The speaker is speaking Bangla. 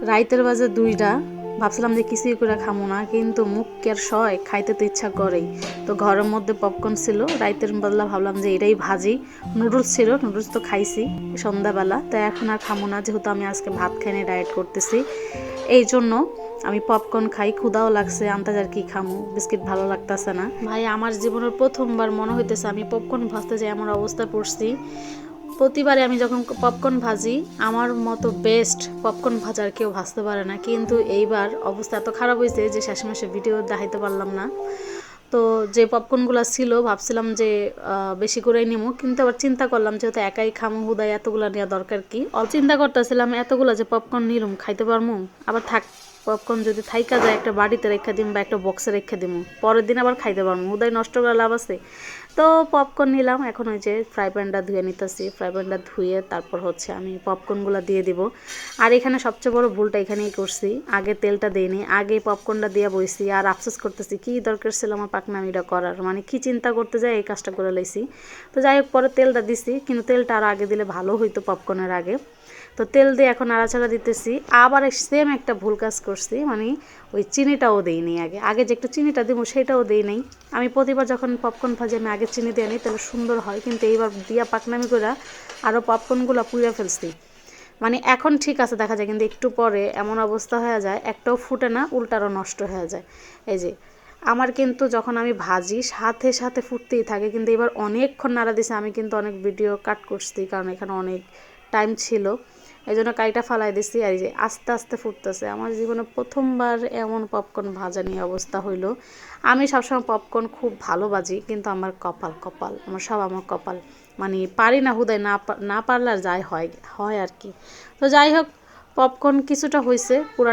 রাইতের বাজে 2টা। ভাবছিলাম যে কিছুই করে খামো না, কিন্তু মুখ কি আর সয়, খাইতে তো ইচ্ছা করেই। তো ঘরের মধ্যে পপকর্ন ছিল, রাইতের বেলা ভাবলাম যে এটাই ভাজি। নুডলস ছিল, নুডলস তো খাইছি সন্ধ্যাবেলা, তো এখন আর খামো না, যেহেতু আমি আজকে ভাত খাইনি, ডায়েট করতেছি। এই জন্য আমি পপকর্ন খাই, ক্ষুদাও লাগছে, আন্তাজ আর কি খামু, বিস্কিট ভালো লাগতেছে না। ভাই আমার জীবনের প্রথমবার মনে হইতেছে আমি পপকর্ন ভাজতে যাই এমন অবস্থা পড়ছি। প্রতিবারে আমি যখন পপকর্ন ভাজি, আমার মতো বেস্ট পপকর্ন ভাজার কেউ ভাজতে পারে না, কিন্তু এইবার অবস্থা এত খারাপ হয়েছে যে শেষমেশে ভিডিও দেখাইতে পারলাম না। তো যে পপকর্নগুলো ছিল ভাবছিলাম যে বেশি করেই নিমু, কিন্তু আবার চিন্তা করলাম যেহেতু একাই খামু, হুদায় এতগুলো নেওয়া দরকার কি। চিন্তা করতেছিলাম এতগুলো যে পপকর্ন নিলাম খাইতে পারমু, আবার থাক পপকর্ন যদি থাইকা যায় একটা বাড়িতে রেখে দিম বা একটা বক্সে রেখে দিমু, পরের দিন আবার খাইতে পারমু, হুদায় নষ্ট করে লাভ আছে। তো পপকর্ন নিলাম, এখন ওই যে ফ্রাই প্যানটা ধুয়ে নিতেছি, ফ্রাই প্যানটা ধুয়ে তারপর হচ্ছে আমি পপকর্নগুলো দিয়ে দিব। আর এখানে সবচেয়ে বড় ভুলটা এখানেই করছি, আগে তেলটা দিইনি, আগে পপকর্নটা দিয়ে বইছি, আর আফসোস করতেছি কী দরকার ছিল আমার পাকনামিটা করার, মানে কি চিন্তা করতে যায় এই কাজটা করে লাইছি। তো যাই হোক, পরে তেলটা দিছি, কিন্তু তেলটা আর আগে দিলে ভালো হইতো পপকর্নের আগে। তো তেল দিয়ে এখন নাড়াচাড়া দিতেছি। আবার সেম একটা ভুল কাজ করছি, মানে ওই চিনিটাও দিইনি, আগে আগে যে একটু চিনিটা দিব সেটাও দিই নাই। আমি প্রতিবার যখন পপকর্ন ভাজি আমি আগে চিনি দিয়ে নিই, তাহলে সুন্দর হয়, কিন্তু এইবার দিয়া পাকনামি করে আরও পপকর্নগুলো পুড়ে ফেলছি। মানে এখন ঠিক আছে দেখা যায়, কিন্তু একটু পরে এমন অবস্থা হয়ে যায়, একটাও ফুটে না, উল্টারও নষ্ট হয়ে যায়। এই যে আমার কিন্তু যখন আমি ভাজি সাথে সাথে ফুটতেই থাকে, কিন্তু এবার অনেকক্ষণ নাড়া দিছে, আমি কিন্তু অনেক ভিডিও কাট করছি কারণ এখানে অনেক টাইম ছিল, এই জন্য কাইটা ফালাই দিছি। আর এই যে আস্তে আস্তে ফুটতেছে। আমার জীবনে প্রথমবার এমন পপকর্ন ভাজা নিয়ে অবস্থা হইলো। আমি সবসময় পপকর্ন খুব ভালো বাজি, কিন্তু আমার কপাল কপাল, আমার কপাল, মানে পারি না, হুদায় না পারলে আর যাই হয় হয় আর কি। তো যাই হোক, পপকর্ন কিছুটা হয়েছে, পুরা